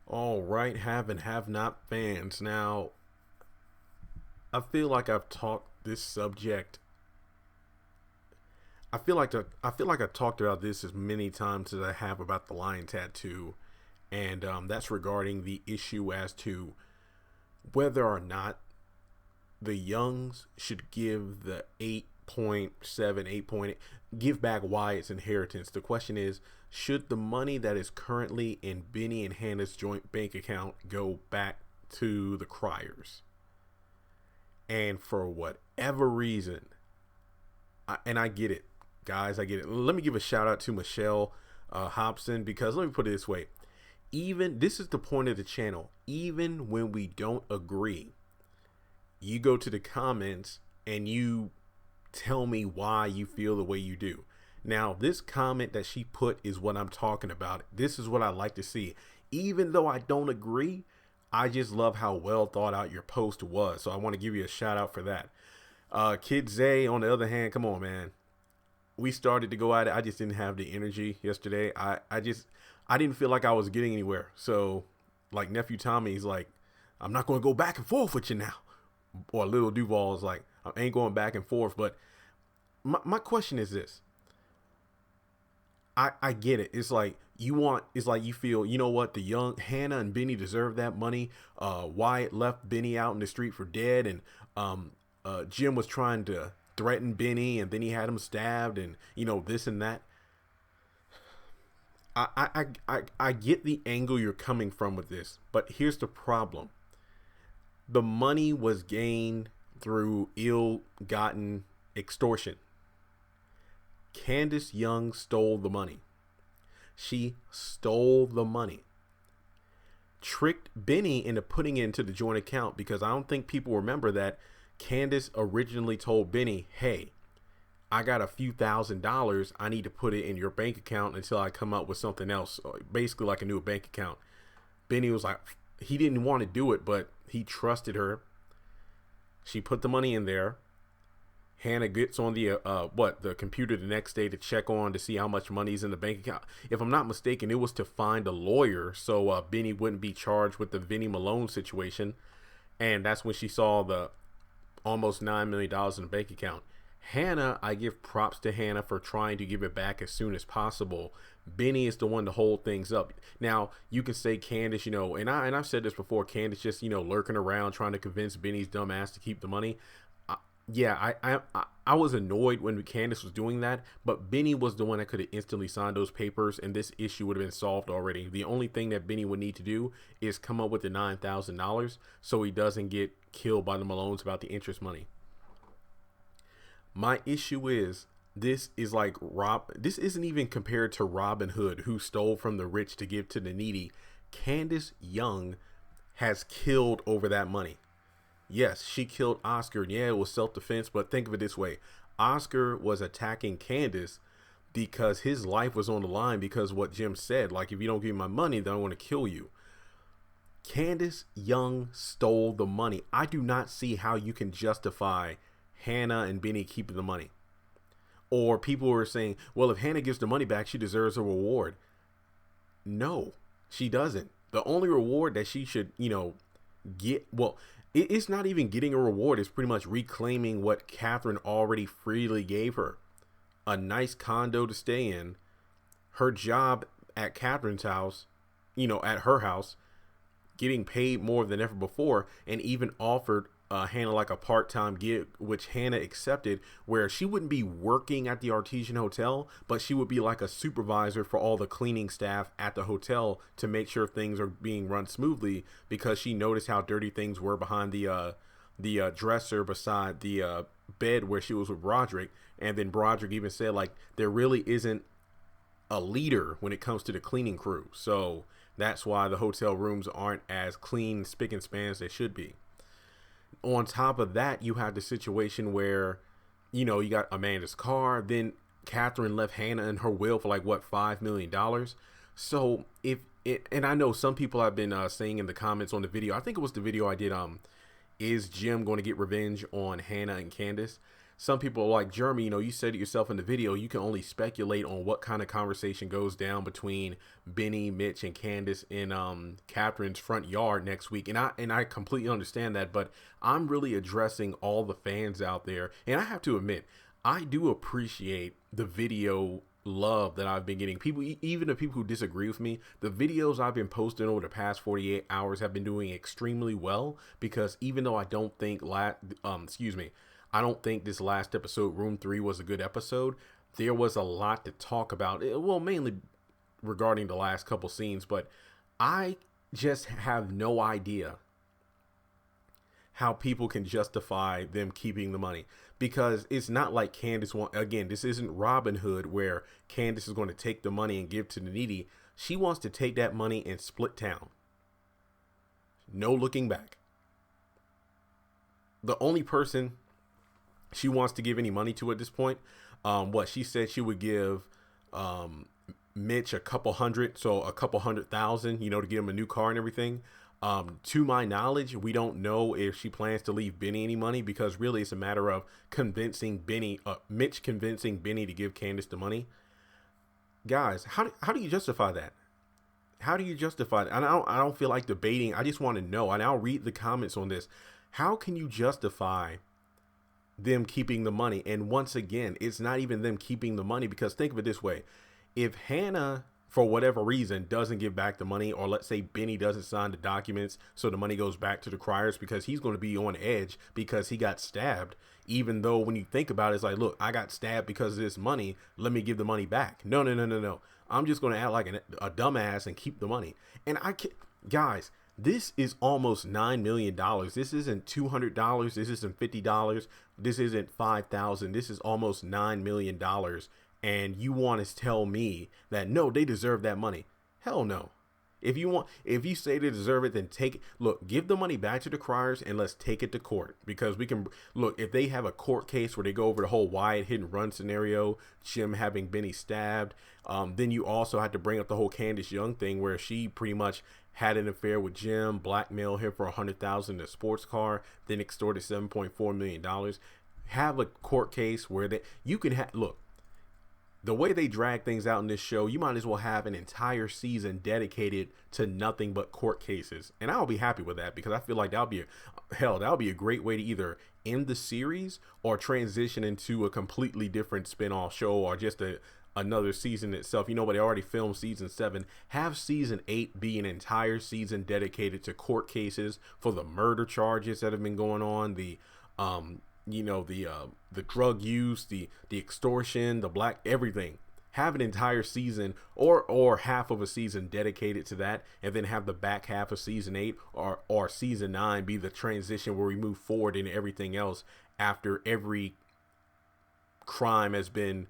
All right, have and have not fans. Now, I feel like I've talked this subject. I feel like I talked about this as many times as I have about the lion tattoo, and that's regarding the issue as to whether or not the Youngs should give the 8.7, 8.8, give back Wyatt's inheritance. The question is, should the money that is currently in Benny and Hannah's joint bank account go back to the Criers? And for whatever reason, and I get it, guys, I get it. Let me give a shout out to Michelle Hobson, because let me put it this way. Even this is the point of the channel. Even when we don't agree, you go to the comments and you tell me why you feel the way you do. Now, this comment that she put is what I'm talking about. This is what I like to see. Even though I don't agree, I just love how well thought out your post was. So I want to give you a shout out for that. Kid Zay, on the other hand, come on, man. We started to go at it. I just didn't have the energy yesterday. I didn't feel like I was getting anywhere. So, like nephew Tommy's like, I'm not going to go back and forth with you now. Or little Duval is like, I ain't going back and forth. But my question is this. I get it. It's like it's like you feel, you know what, the young Hannah and Benny deserve that money. Wyatt left Benny out in the street for dead, and Jim was trying to threaten Benny, and then he had him stabbed, and this and that. I get the angle you're coming from with this, but here's the problem. The money was gained through ill-gotten extortion. Candace Young stole the money. She stole the money. Tricked Benny into putting it into the joint account, because I don't think people remember that Candace originally told Benny, hey, I got a few $1,000s. I need to put it in your bank account until I come up with something else. Basically like a new bank account. Benny was like, he didn't want to do it, but he trusted her. She put the money in there. Hannah gets on the computer the next day to check on to see how much money's in the bank account. If I'm not mistaken, it was to find a lawyer so Benny wouldn't be charged with the Vinnie Malone situation. And that's when she saw the almost $9 million in the bank account. Hanna, I give props to Hanna for trying to give it back as soon as possible. Benny is the one to hold things up. Now, you can say Candace, and I've said this before, Candace just, lurking around trying to convince Benny's dumb ass to keep the money. I was annoyed when Candace was doing that, but Benny was the one that could have instantly signed those papers, and this issue would have been solved already. The only thing that Benny would need to do is come up with the $9,000 so he doesn't get killed by the Malones about the interest money. My issue is, this is like this isn't even compared to Robin Hood, who stole from the rich to give to the needy. Candace Young has killed over that money. Yes, she killed Oscar. Yeah, it was self-defense, but think of it this way. Oscar was attacking Candace because his life was on the line because what Jim said, like, if you don't give me my money, then I want to kill you. Candace Young stole the money. I do not see how you can justify Hanna and Benny keeping the money. Or people are saying, well, if Hanna gives the money back, she deserves a reward. No, she doesn't. The only reward that she should, get, well, it's not even getting a reward. It's pretty much reclaiming what Catherine already freely gave her. A nice condo to stay in, her job at Catherine's house, at her house, getting paid more than ever before, and even offered Hanna like a part-time gig, which Hanna accepted, where she wouldn't be working at the Artesian Hotel, but she would be like a supervisor for all the cleaning staff at the hotel to make sure things are being run smoothly, because she noticed how dirty things were behind the dresser beside the bed where she was with Broderick. And then Broderick even said, like, there really isn't a leader when it comes to the cleaning crew. So that's why the hotel rooms aren't as clean, spick and span as they should be. On top of that, you have the situation where, you got Amanda's car. Then Catherine left Hanna in her will for like, what, $5 million. So and I know some people have been saying in the comments on the video, I think it was the video I did, is Jim going to get revenge on Hanna and Candace? some people are like, Jeremy, you said it yourself in the video, you can only speculate on what kind of conversation goes down between Benny, Mitch, and Candace in Catherine's front yard next week. And I completely understand that, but I'm really addressing all the fans out there. And I have to admit, I do appreciate the video love that I've been getting. People, even the people who disagree with me, the videos I've been posting over the past 48 hours have been doing extremely well, because even though I don't think I don't think this last episode, Room 3, was a good episode, there was a lot to talk about. Well, mainly regarding the last couple scenes, but I just have no idea how people can justify them keeping the money, because it's not like Candace again, this isn't Robin Hood where Candace is going to take the money and give to the needy. She wants to take that money and split town. No looking back. The only person she wants to give any money to at this point, she said she would give Mitch a couple hundred, so a couple $100,000, to get him a new car and everything. To my knowledge, we don't know if she plans to leave Benny any money, because really it's a matter of Mitch convincing Benny to give Candace the money. Guys, how do you justify that? How do you justify it? And I don't feel like debating. I just want to know, and I'll read the comments on this. How can you justify them keeping the money? And once again, it's not even them keeping the money, because think of it this way. If Hanna, for whatever reason, doesn't give back the money, or let's say Benny doesn't sign the documents so the money goes back to the Criers, because he's going to be on edge because he got stabbed, even though when you think about it, it's like, look, I got stabbed because of this money, let me give the money back. No. I'm just going to act like a dumbass and keep the money. And guys, this is almost $9 million. This isn't $200. This isn't $50. This isn't $5,000. This is almost $9 million. And you want to tell me that, no, they deserve that money? Hell no. If you say they deserve it, then give the money back to the Criers and let's take it to court, because we can look, if they have a court case where they go over the whole Wyatt hit and run scenario, Jim having Benny stabbed, then you also have to bring up the whole Candace Young thing where she pretty much had an affair with Jim, blackmailed him for $100,000 in a sports car, then extorted $7.4 million. Have a court case where you can look. The way they drag things out in this show, you might as well have an entire season dedicated to nothing but court cases. And I'll be happy with that, because I feel like that'll be a great way to either end the series or transition into a completely different spin-off show, or just another season itself. They already filmed season 7. Have season 8 be an entire season dedicated to court cases for the murder charges that have been going on, the drug use, the extortion, the black, everything. Have an entire season or half of a season dedicated to that, and then have the back half of season 8 or season 9 be the transition where we move forward into everything else after every crime has been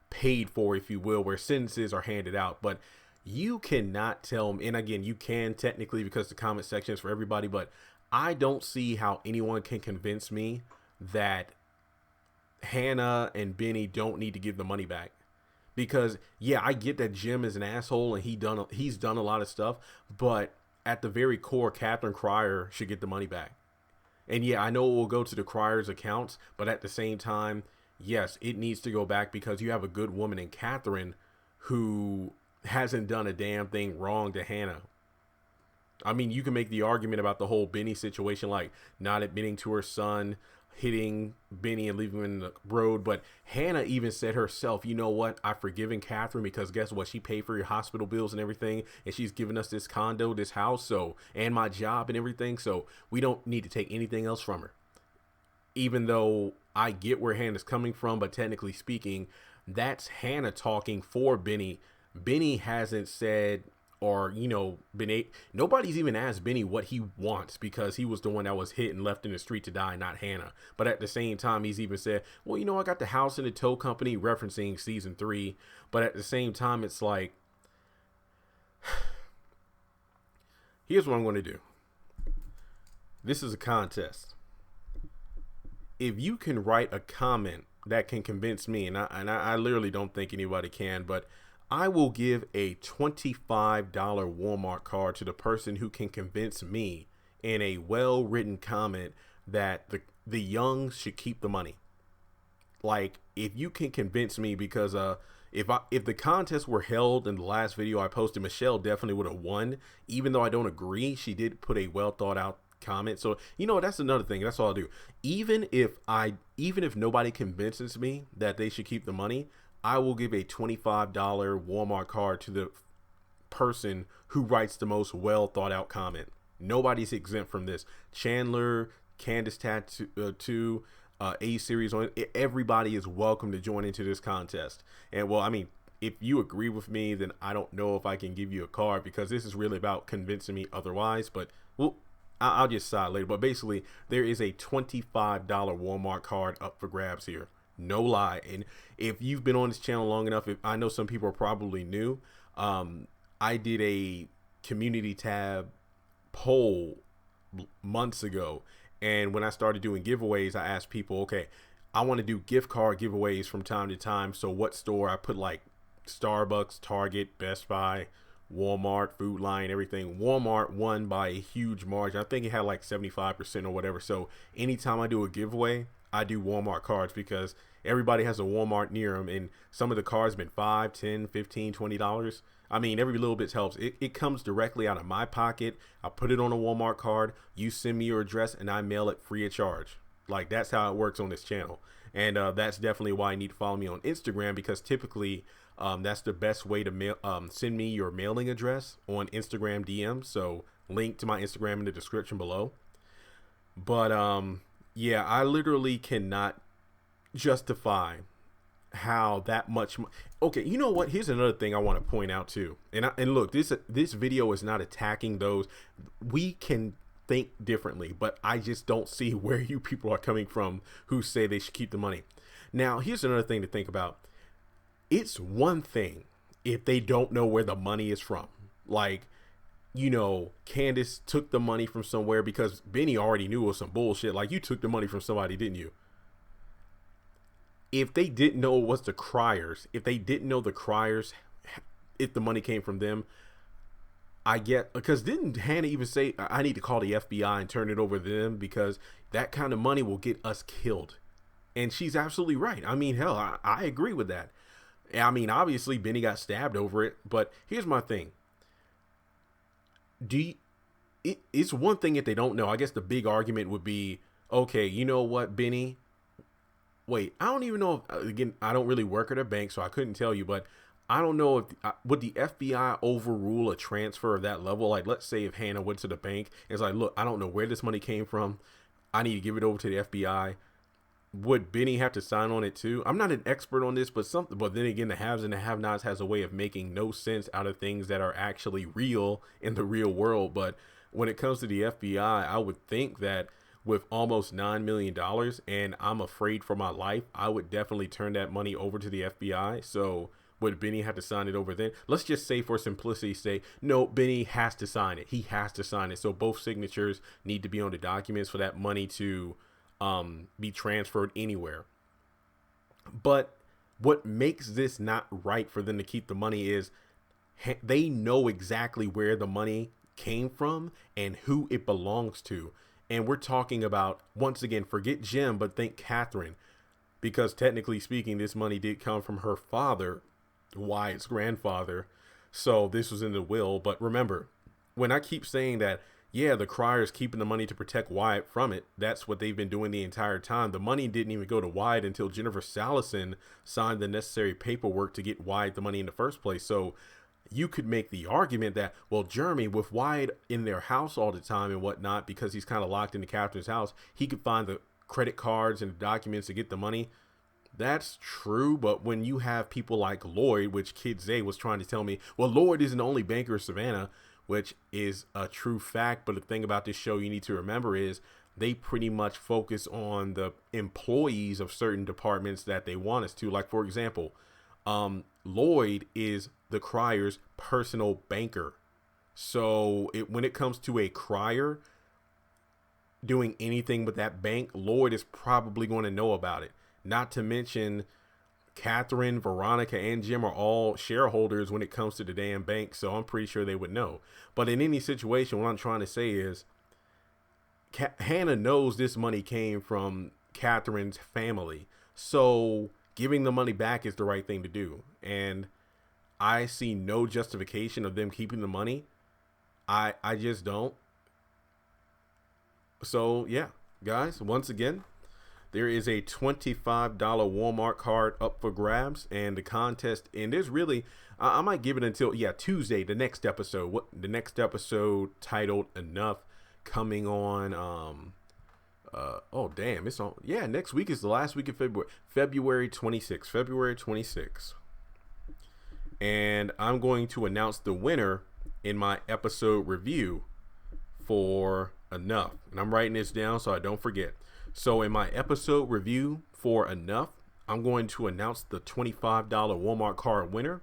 paid for, if you will, where sentences are handed out. But you cannot tell me, and again, you can technically, because the comment section is for everybody, but I don't see how anyone can convince me that Hanna and Benny don't need to give the money back. Because yeah, I get that Jim is an asshole and he's done a lot of stuff, but at the very core, Catherine Crier should get the money back. And yeah, I know it will go to the Criers' accounts, but at the same time, yes, it needs to go back, because you have a good woman in Catherine who hasn't done a damn thing wrong to Hanna. I mean, you can make the argument about the whole Benny situation, like not admitting to her son hitting Benny and leaving him in the road, but Hanna even said herself, you know what, I've forgiven Catherine, because guess what, she paid for your hospital bills and everything, and she's given us this condo, this house, and my job and everything, so we don't need to take anything else from her. Even though I get where Hanna's coming from, but technically speaking, that's Hanna talking for Benny. Benny hasn't said, or nobody's even asked Benny what he wants, because he was the one that was hit and left in the street to die, not Hanna. But at the same time, he's even said, well, I got the house in the tow company, referencing season 3. But at the same time, it's like, here's what I'm going to do. This is a contest. If you can write a comment that can convince me, and I literally don't think anybody can, but I will give a $25 Walmart card to the person who can convince me in a well-written comment that the Youngs should keep the money. Like, if you can convince me, because if the contest were held in the last video I posted, Michelle definitely would have won. Even though I don't agree, she did put a well thought out comment. So you know, that's another thing. That's all I'll do. Even if nobody convinces me that they should keep the money, I will give a $25 Walmart card to the person who writes the most well thought out comment. Nobody's exempt from this. Chandler, Candace Tattoo, A series on it. Everybody is welcome to join into this contest. And well, I mean, if you agree with me, then I don't know if I can give you a card, because this is really about convincing me otherwise. But well, I'll just decide later. But basically, there is a $25 Walmart card up for grabs here. No lie. And if you've been on this channel long enough, I know some people are probably new. I did a community tab poll months ago, and when I started doing giveaways, I asked people, okay, I want to do gift card giveaways from time to time. So what store? I put like Starbucks, Target, Best Buy, Walmart, Food Lion, everything. Walmart won by a huge margin. I think it had like 75% or whatever. So anytime I do a giveaway, I do Walmart cards, because everybody has a Walmart near them, and some of the cards been $5, $10, $15, $20. I mean, every little bit helps. It comes directly out of my pocket. I put it on a Walmart card. You send me your address and I mail it free of charge. Like, that's how it works on this channel. And that's definitely why you need to follow me on Instagram, because typically that's the best way to send me your mailing address on Instagram DM. So link to my Instagram in the description below. But yeah, I literally cannot justify how that much. Okay, you know what? Here's another thing I want to point out too. And look, this video is not attacking those. We can think differently, but I just don't see where you people are coming from who say they should keep the money. Now, here's another thing to think about. It's one thing if they don't know where the money is from. Like, you know, Candace took the money from somewhere because Benny already knew it was some bullshit. Like, you took the money from somebody, didn't you? If they didn't know it was the Criers, if they didn't know the Criers, if the money came from them, I get, because didn't Hanna even say, I need to call the FBI and turn it over to them, because that kind of money will get us killed? And she's absolutely right. I mean, hell, I agree with that. I mean, obviously Benny got stabbed over it, but here's my thing. It's one thing if they don't know. I guess the big argument would be, okay, you know what, Benny? Wait, I don't even know if, again, I don't really work at a bank, so I couldn't tell you, but I don't know if, would the FBI overrule a transfer of that level? Like, let's say if Hanna went to the bank and it's like, look, I don't know where this money came from. I need to give it over to the FBI. Would Benny have to sign on it too? I'm not an expert on this, but then again, the haves and the have-nots has a way of making no sense out of things that are actually real in the real world. But when it comes to the FBI, I would think that with almost $9 million and I'm afraid for my life, I would definitely turn that money over to the FBI. So would Benny have to sign it over then? Let's just say for simplicity's sake, no, Benny has to sign it. He has to sign it. So both signatures need to be on the documents for that money to be transferred anywhere. But what makes this not right for them to keep the money is they know exactly where the money came from and who it belongs to. And we're talking about, once again, forget Jim, but think Catherine, because technically speaking, this money did come from her father, Wyatt's grandfather. So this was in the will. But remember, when I keep saying that, yeah, the Criers keeping the money to protect Wyatt from it, that's what they've been doing the entire time. The money didn't even go to Wyatt until Jennifer Salison signed the necessary paperwork to get Wyatt the money in the first place. So you could make the argument that, well, Jeremy, with Wyatt in their house all the time and whatnot, because he's kind of locked into Catherine's house, he could find the credit cards and the documents to get the money. That's true, but when you have people like Lloyd, which Kid Zay was trying to tell me, well, Lloyd isn't the only banker in Savannah, which is a true fact. But the thing about this show you need to remember is they pretty much focus on the employees of certain departments that they want us to. Like, for example, Lloyd is the Crier's personal banker. So when it comes to a Crier doing anything with that bank, Lloyd is probably going to know about it. Not to mention Catherine, Veronica, and Jim are all shareholders when it comes to the damn bank. So I'm pretty sure they would know. But in any situation, what I'm trying to say is Hanna knows this money came from Catherine's family. So giving the money back is the right thing to do. And I see no justification of them keeping the money. I just don't. So yeah, guys, once again, there is a $25 Walmart card up for grabs, and the contest. And there's really, I might give it until Tuesday, the next episode. What the next episode titled "Enough" coming on. Oh damn, it's on. Yeah, next week is the last week of February. February 26th. February 26th. And I'm going to announce the winner in my episode review for Enough. And I'm writing this down so I don't forget. So in my episode review for Enough, I'm going to announce the $25 Walmart card winner.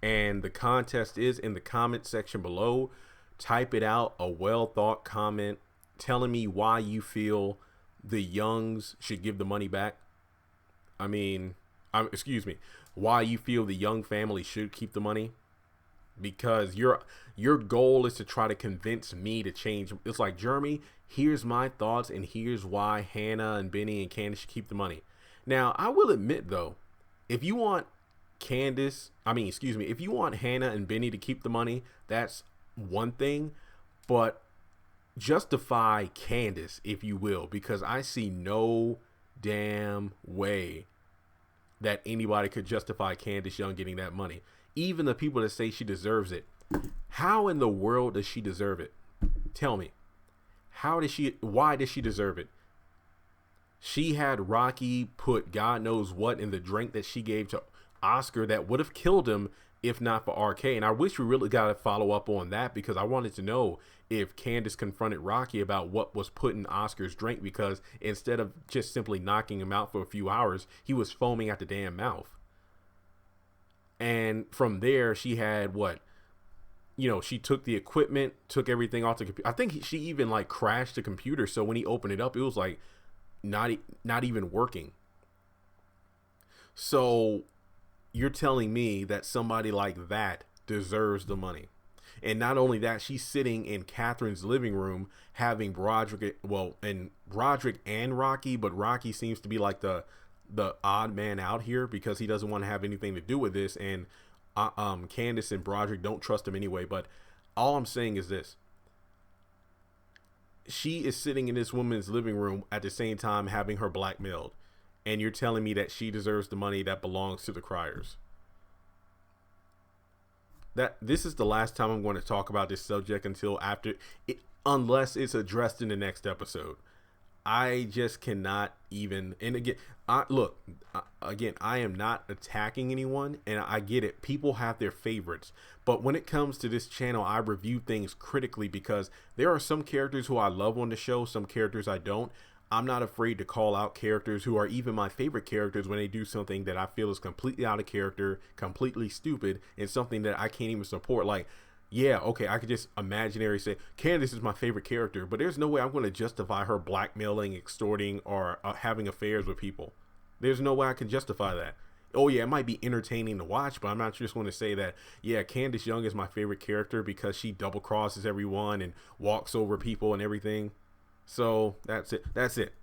And the contest is in the comment section below. Type it out, a well thought comment telling me why you feel the Youngs should give the money back. Excuse me, why you feel the Young family should keep the money. Because your goal is to try to convince me to change. It's like, Jeremy, here's my thoughts and here's why Hannah and Benny and Candace should keep the money. Now, I will admit though, if you want if you want Hannah and Benny to keep the money, that's one thing, but justify Candace, if you will, because I see no damn way that anybody could justify Candace Young getting that money. Even the people that say she deserves it. How in the world does she deserve it? Tell me. Why does she deserve it? She had Rocky put God knows what in the drink that she gave to Oscar that would have killed him if not for RK. And I wish we really got to follow up on that, because I wanted to know if Candace confronted Rocky about what was put in Oscar's drink, because instead of just simply knocking him out for a few hours, he was foaming at the damn mouth. And from there, she had she took the equipment, took everything off the computer. I think she even like crashed the computer. So when he opened it up, it was like not even working. So you're telling me that somebody like that deserves the money. And not only that, she's sitting in Catherine's living room having Broderick and Rocky, but Rocky seems to be like the odd man out here because he doesn't want to have anything to do with this, and Candace and Broderick don't trust him anyway. But all I'm saying is this: she is sitting in this woman's living room at the same time having her blackmailed, and you're telling me that she deserves the money that belongs to the Criers. That this is the last time I'm going to talk about this subject until after it, unless it's addressed in the next episode. I just cannot even. And again, I am not attacking anyone, and I get it. People have their favorites, but when it comes to this channel, I review things critically because there are some characters who I love on the show, some characters I don't. I'm not afraid to call out characters who are even my favorite characters when they do something that I feel is completely out of character, completely stupid, and something that I can't even support. Like, yeah, okay, I could just imaginary say Candace is my favorite character, but there's no way I'm going to justify her blackmailing, extorting, or having affairs with people. There's no way I can justify that. Oh yeah, it might be entertaining to watch, but I'm not just going to say that, yeah, Candace Young is my favorite character because she double crosses everyone and walks over people and everything. So that's it.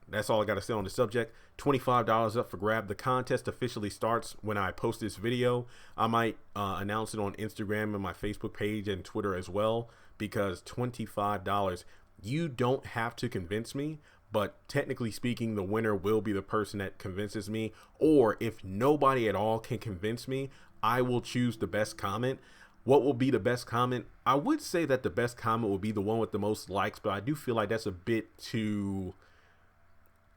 That's all I got to say on the subject. $25 up for grab. The contest officially starts when I post this video. I might announce it on Instagram and my Facebook page and Twitter as well, because $25, you don't have to convince me, but technically speaking, the winner will be the person that convinces me. Or if nobody at all can convince me, I will choose the best comment. What will be the best comment? I would say that the best comment will be the one with the most likes, but I do feel like that's a bit too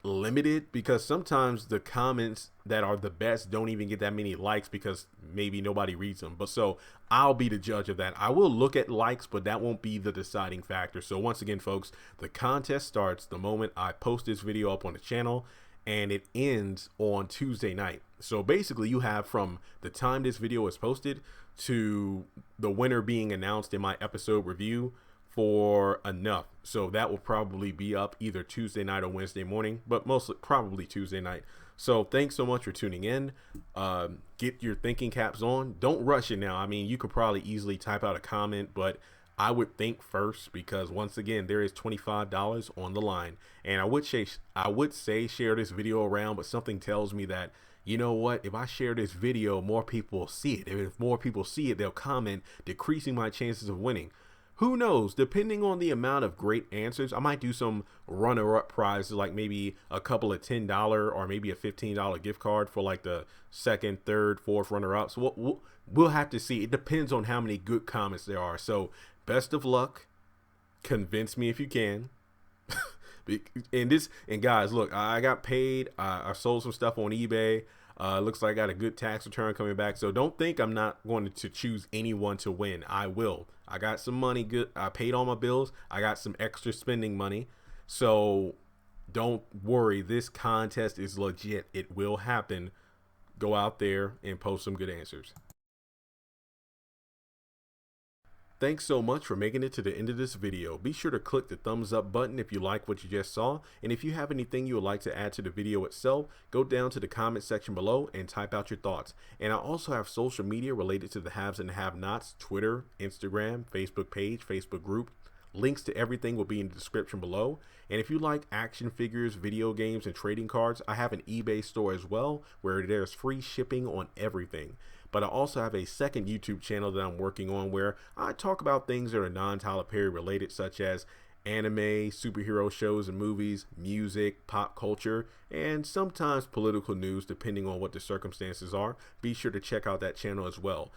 limited, because sometimes the comments that are the best don't even get that many likes because maybe nobody reads them. But so I'll be the judge of that. I will look at likes, but that won't be the deciding factor. So once again, folks, the contest starts the moment I post this video up on the channel, and it ends on Tuesday night. So basically you have from the time this video is posted to the winner being announced in my episode review for Enough. So that will probably be up either Tuesday night or Wednesday morning, but mostly probably Tuesday night. So thanks so much for tuning in. Get your thinking caps on. Don't rush it now. I mean, you could probably easily type out a comment, but I would think first, because once again, there is $25 on the line. And I would say share this video around, but something tells me that, you know what, if I share this video, more people will see it. If more people see it, they'll comment, decreasing my chances of winning. Who knows? Depending on the amount of great answers, I might do some runner-up prizes, like maybe a couple of $10 or maybe a $15 gift card for like the second, third, fourth runner-ups. We'll have to see. It depends on how many good comments there are. So best of luck. Convince me if you can. And guys, look, I got paid. I sold some stuff on eBay. Looks like I got a good tax return coming back. So don't think I'm not going to choose anyone to win. I will. I got some money. Good. I paid all my bills. I got some extra spending money. So don't worry. This contest is legit. It will happen. Go out there and post some good answers. Thanks so much for making it to the end of this video. Be sure to click the thumbs up button if you like what you just saw. And if you have anything you would like to add to the video itself, go down to the comment section below and type out your thoughts. And I also have social media related to the haves and have-nots: Twitter, Instagram, Facebook page, Facebook group. Links to everything will be in the description below. And if you like action figures, video games, and trading cards, I have an eBay store as well, where there's free shipping on everything. But I also have a second YouTube channel that I'm working on, where I talk about things that are non-Tyler Perry related, such as anime, superhero shows and movies, music, pop culture, and sometimes political news, depending on what the circumstances are. Be sure to check out that channel as well.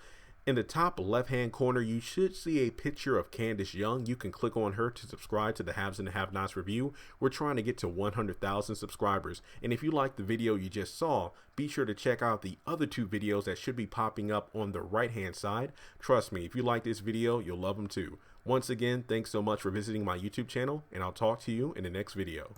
In the top left-hand corner, you should see a picture of Candace Young. You can click on her to subscribe to the Haves and the Have-Nots review. We're trying to get to 100,000 subscribers. And if you like the video you just saw, be sure to check out the other two videos that should be popping up on the right-hand side. Trust me, if you like this video, you'll love them too. Once again, thanks so much for visiting my YouTube channel, and I'll talk to you in the next video.